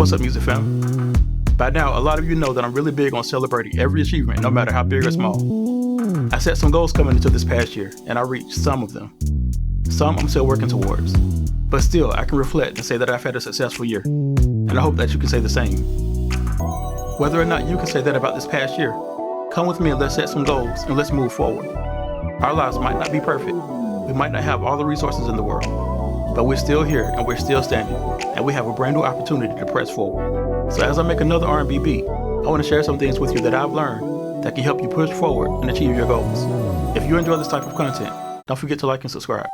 What's up, music fam? By now, a lot of you know that I'm really big on celebrating every achievement, no matter how big or small. I set some goals coming into this past year, and I reached some of them. Some I'm still working towards. But still, I can reflect and say that I've had a successful year, and I hope that you can say the same. Whether or not you can say that about this past year, come with me and let's set some goals and let's move forward. Our lives might not be perfect. We might not have all the resources in the world, but we're still here and we're still standing, and we have a brand new opportunity to press forward. So as I make another R&B beat, I want to share some things with you that I've learned that can help you push forward and achieve your goals. If you enjoy this type of content, don't forget to like and subscribe.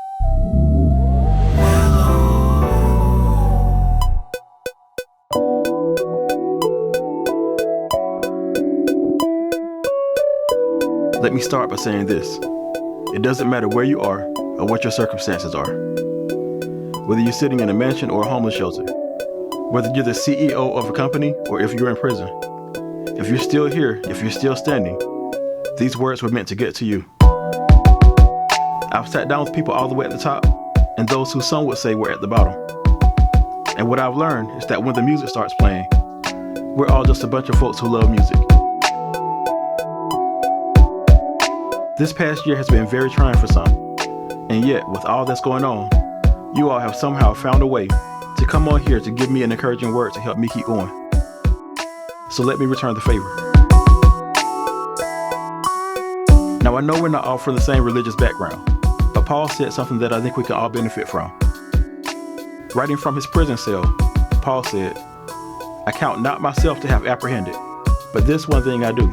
Let me start by saying this. It doesn't matter where you are or what your circumstances are. Whether you're sitting in a mansion or a homeless shelter, whether you're the CEO of a company or if you're in prison, if you're still here, if you're still standing, these words were meant to get to you. I've sat down with people all the way at the top and those who some would say were at the bottom. And what I've learned is that when the music starts playing, we're all just a bunch of folks who love music. This past year has been very trying for some, and yet with all that's going on, you all have somehow found a way to come on here to give me an encouraging word to help me keep going. So let me return the favor. Now I know we're not all from the same religious background, but Paul said something that I think we can all benefit from. Writing from his prison cell, Paul said, "I count not myself to have apprehended, but this one thing I do,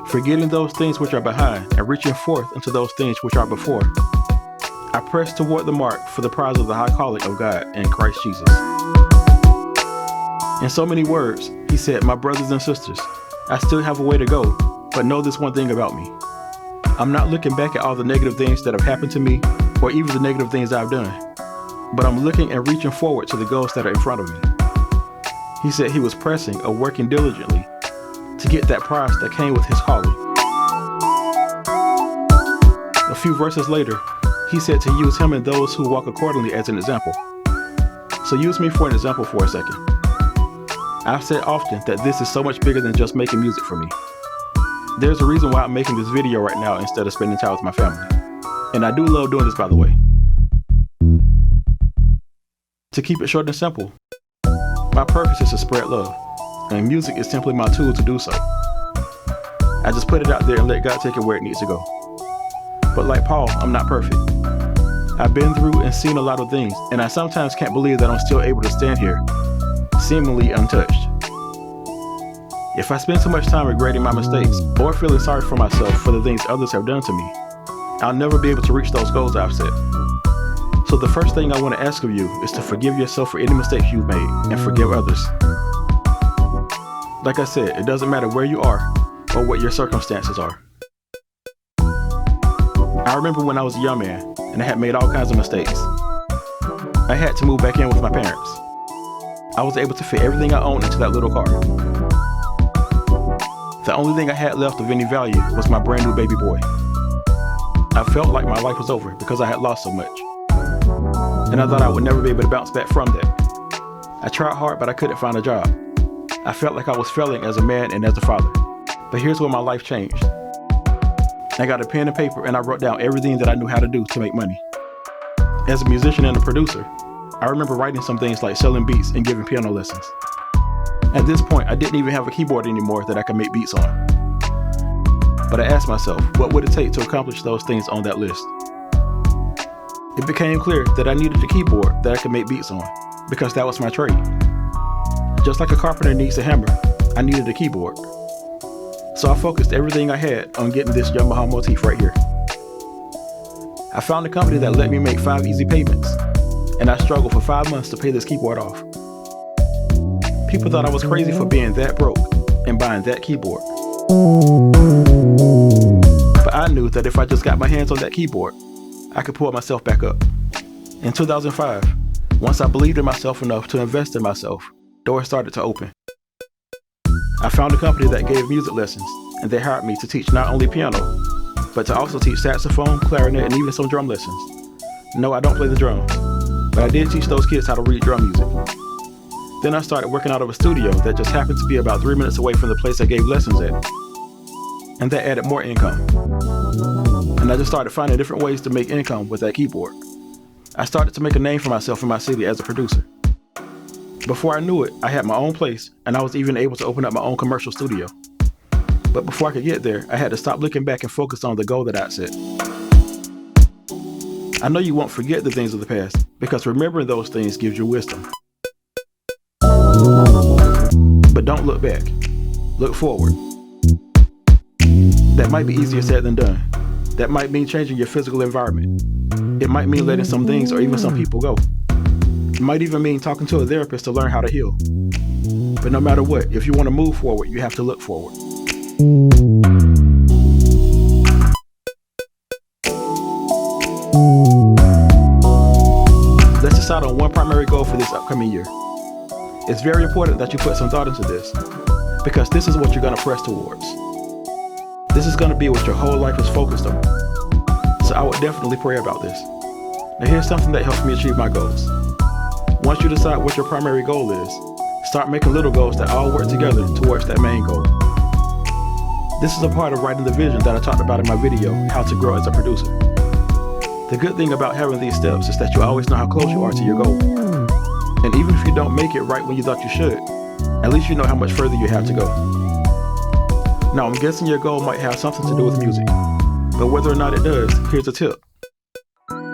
forgetting those things which are behind and reaching forth into those things which are before, I press toward the mark for the prize of the high calling of God in Christ Jesus." In so many words, he said, my brothers and sisters, I still have a way to go, but know this one thing about me. I'm not looking back at all the negative things that have happened to me, or even the negative things I've done, but I'm looking and reaching forward to the goals that are in front of me. He said he was pressing or working diligently to get that prize that came with his calling. A few verses later, he said to use him and those who walk accordingly as an example. So use me for an example for a second. I've said often that this is so much bigger than just making music for me. There's a reason why I'm making this video right now instead of spending time with my family. And I do love doing this, by the way. To keep it short and simple, my purpose is to spread love, and music is simply my tool to do so. I just put it out there and let God take it where it needs to go. But like Paul, I'm not perfect. I've been through and seen a lot of things, and I sometimes can't believe that I'm still able to stand here, seemingly untouched. If I spend too much time regretting my mistakes or feeling sorry for myself for the things others have done to me, I'll never be able to reach those goals I've set. So the first thing I want to ask of you is to forgive yourself for any mistakes you've made and forgive others. Like I said, it doesn't matter where you are or what your circumstances are. I remember when I was a young man and I had made all kinds of mistakes. I had to move back in with my parents. I was able to fit everything I owned into that little car. The only thing I had left of any value was my brand new baby boy. I felt like my life was over because I had lost so much. And I thought I would never be able to bounce back from that. I tried hard, but I couldn't find a job. I felt like I was failing as a man and as a father. But here's where my life changed. I got a pen and paper and I wrote down everything that I knew how to do to make money. As a musician and a producer, I remember writing some things like selling beats and giving piano lessons. At this point, I didn't even have a keyboard anymore that I could make beats on. But I asked myself, what would it take to accomplish those things on that list? It became clear that I needed a keyboard that I could make beats on, because that was my trade. Just like a carpenter needs a hammer, I needed a keyboard. So I focused everything I had on getting this Yamaha motif right here. I found a company that let me make 5 easy payments, and I struggled for 5 months to pay this keyboard off. People thought I was crazy for being that broke and buying that keyboard. But I knew that if I just got my hands on that keyboard, I could pull myself back up. In 2005, once I believed in myself enough to invest in myself, doors started to open. I found a company that gave music lessons, and they hired me to teach not only piano, but to also teach saxophone, clarinet, and even some drum lessons. No, I don't play the drums, but I did teach those kids how to read drum music. Then I started working out of a studio that just happened to be about 3 minutes away from the place I gave lessons at. And that added more income. And I just started finding different ways to make income with that keyboard. I started to make a name for myself in my city as a producer. Before I knew it, I had my own place, and I was even able to open up my own commercial studio. But before I could get there, I had to stop looking back and focus on the goal that I'd set. I know you won't forget the things of the past, because remembering those things gives you wisdom. But don't look back. Look forward. That might be easier said than done. That might mean changing your physical environment. It might mean letting some things or even some people go. It might even mean talking to a therapist to learn how to heal. But no matter what, if you want to move forward, you have to look forward. Let's decide on one primary goal for this upcoming year. It's very important that you put some thought into this, because this is what you're going to press towards. This is going to be what your whole life is focused on. So I would definitely pray about this. Now here's something that helps me achieve my goals. Once you decide what your primary goal is, start making little goals that all work together towards that main goal. This is a part of writing the vision that I talked about in my video, How to Grow as a Producer. The good thing about having these steps is that you always know how close you are to your goal. And even if you don't make it right when you thought you should, at least you know how much further you have to go. Now I'm guessing your goal might have something to do with music, but whether or not it does, here's a tip.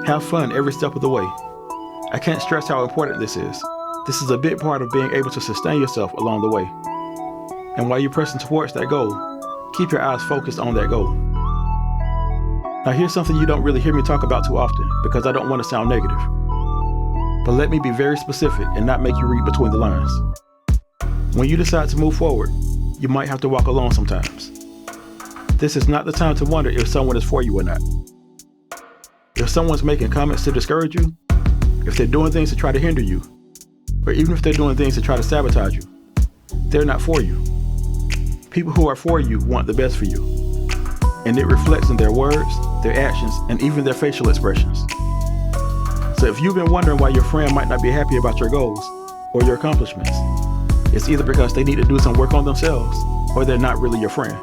Have fun every step of the way. I can't stress how important this is. This is a big part of being able to sustain yourself along the way. And while you're pressing towards that goal, keep your eyes focused on that goal. Now here's something you don't really hear me talk about too often because I don't want to sound negative. But let me be very specific and not make you read between the lines. When you decide to move forward, you might have to walk alone sometimes. This is not the time to wonder if someone is for you or not. If someone's making comments to discourage you, if they're doing things to try to hinder you, or even if they're doing things to try to sabotage you, they're not for you. People who are for you want the best for you. And it reflects in their words, their actions, and even their facial expressions. So if you've been wondering why your friend might not be happy about your goals or your accomplishments, it's either because they need to do some work on themselves or they're not really your friend.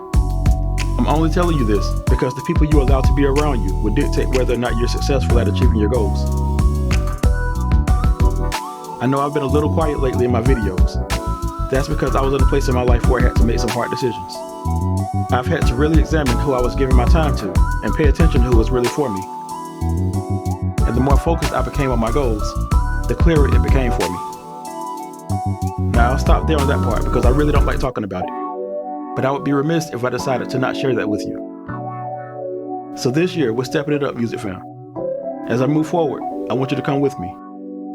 I'm only telling you this because the people you allow to be around you will dictate whether or not you're successful at achieving your goals. I know I've been a little quiet lately in my videos. That's because I was in a place in my life where I had to make some hard decisions. I've had to really examine who I was giving my time to and pay attention to who was really for me. And the more focused I became on my goals, the clearer it became for me. Now I'll stop there on that part because I really don't like talking about it. But I would be remiss if I decided to not share that with you. So this year, we're stepping it up, Music Fam. As I move forward, I want you to come with me.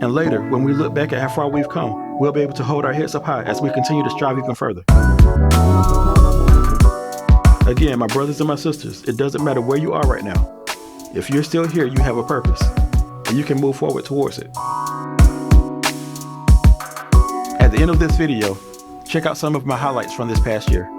And later, when we look back at how far we've come, we'll be able to hold our heads up high as we continue to strive even further. Again, my brothers and my sisters, it doesn't matter where you are right now. If you're still here, you have a purpose, and you can move forward towards it. At the end of this video, check out some of my highlights from this past year.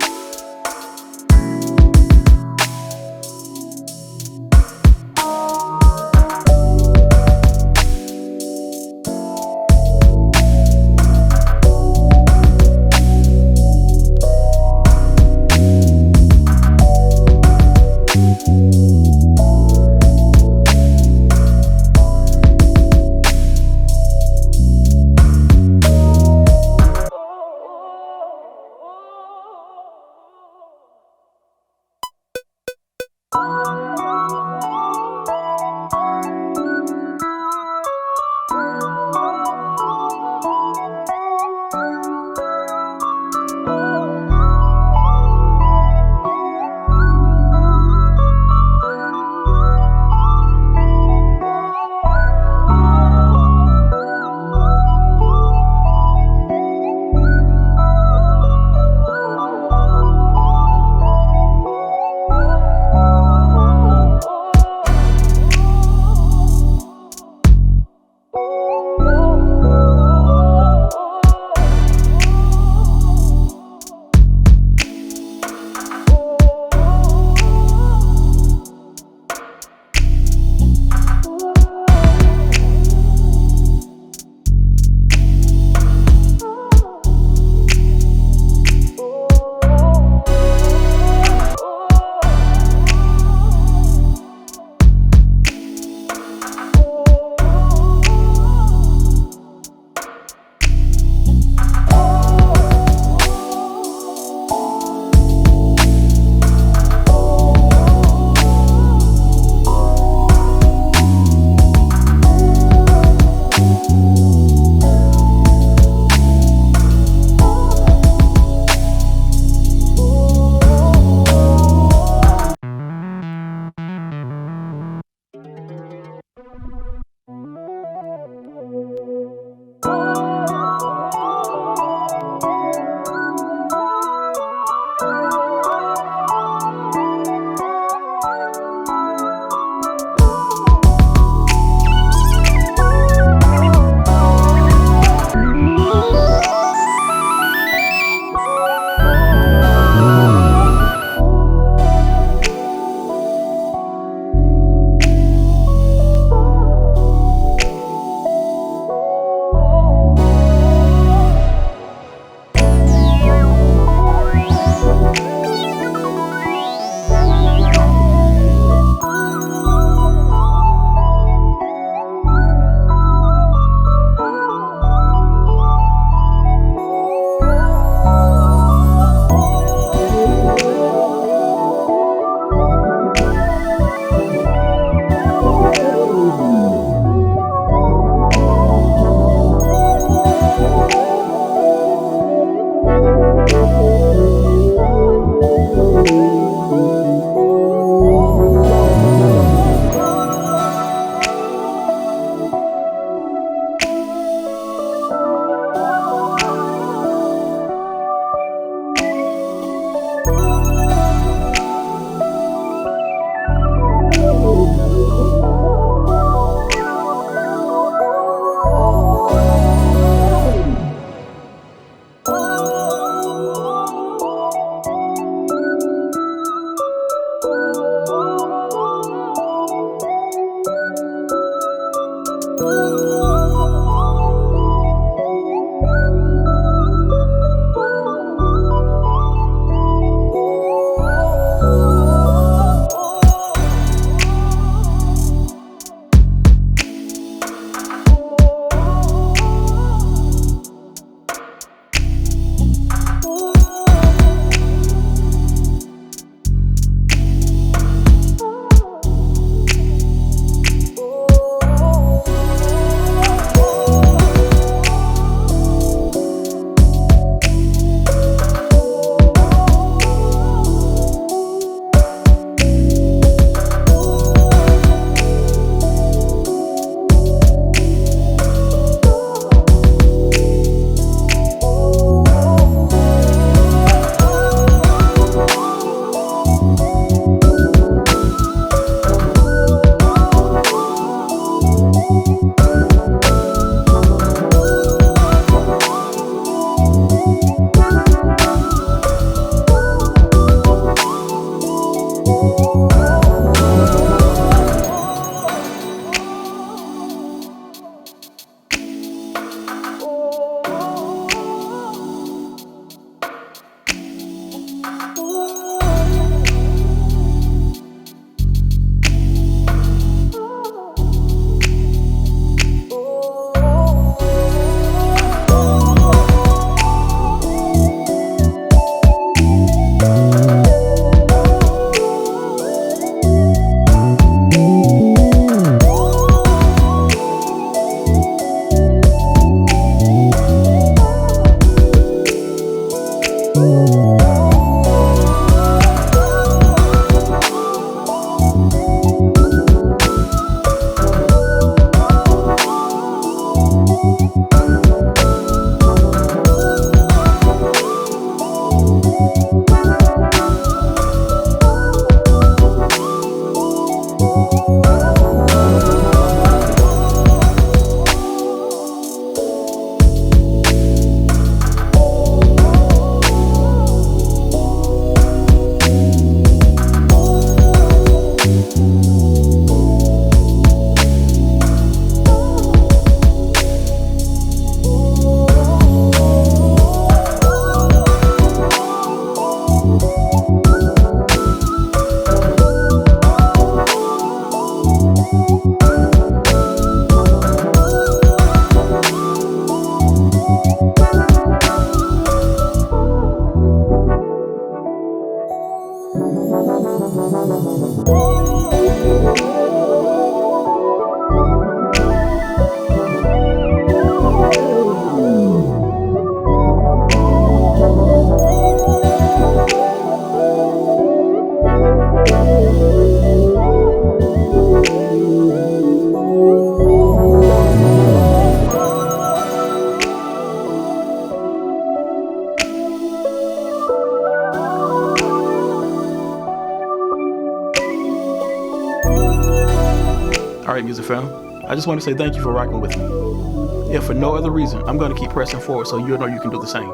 Alright, music fam, I just want to say thank you for rocking with me. If for no other reason, I'm going to keep pressing forward so you'll know you can do the same.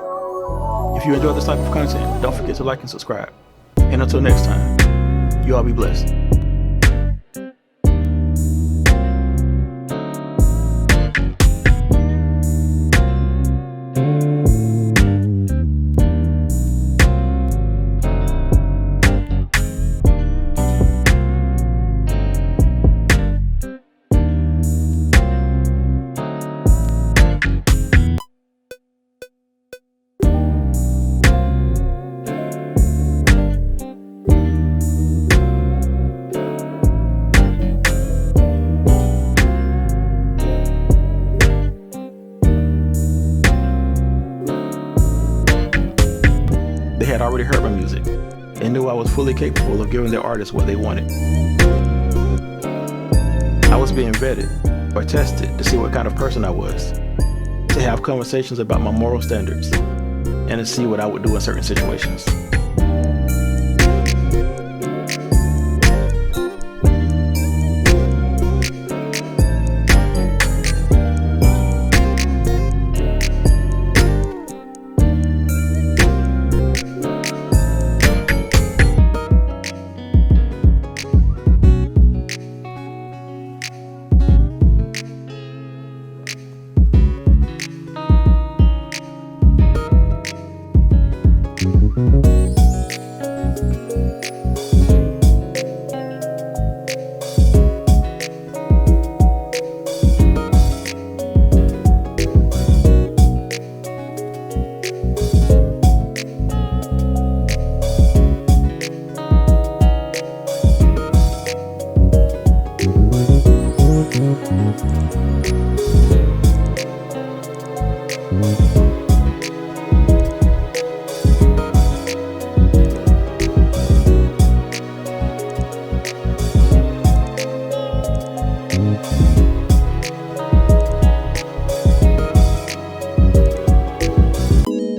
If you enjoy this type of content, don't forget to like and subscribe. And until next time, you all be blessed. had already heard my music and knew I was fully capable of giving their artists what they wanted. I was being vetted or tested to see what kind of person I was, to have conversations about my moral standards, and to see what I would do in certain situations.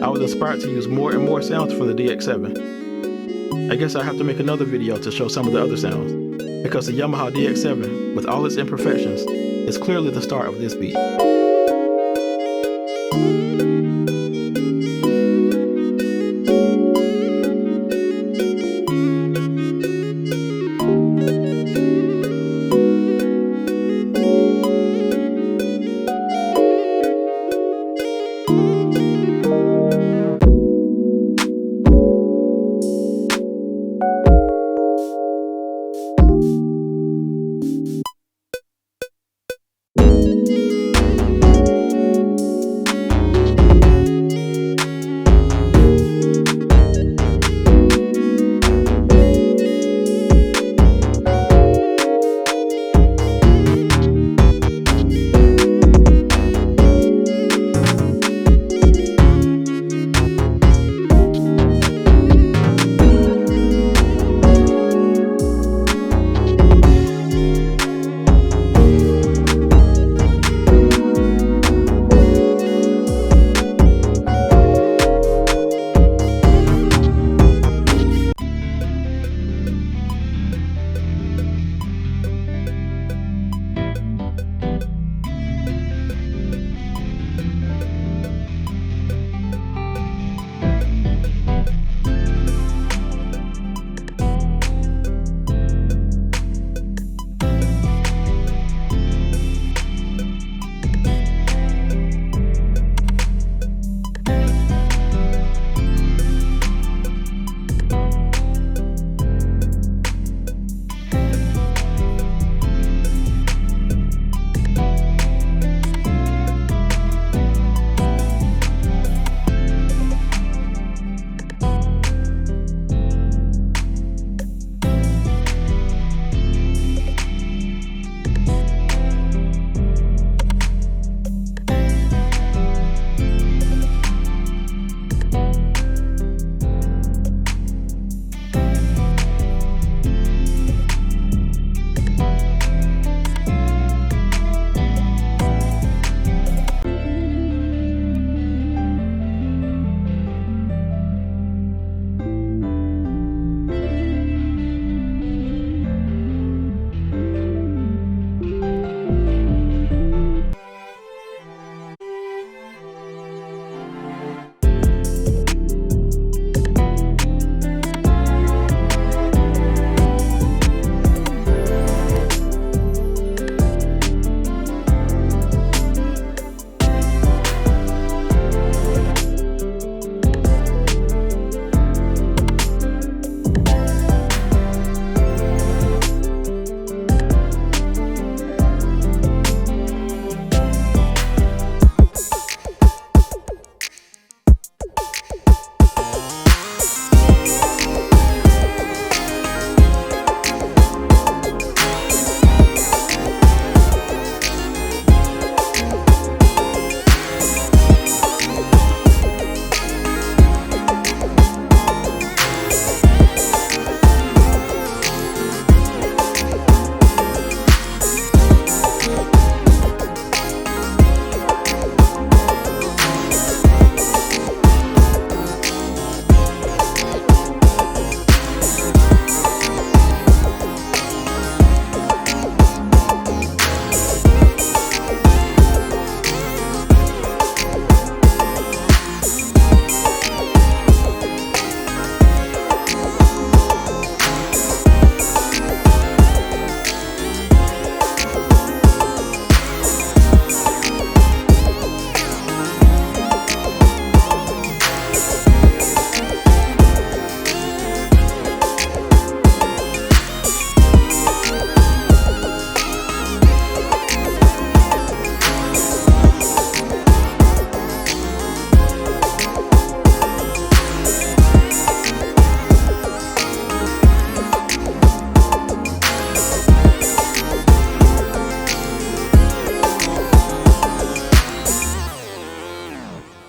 I was inspired to use more and more sounds from the DX7. I guess I have to make another video to show some of the other sounds, because the Yamaha DX7, with all its imperfections, is clearly the star of this beat.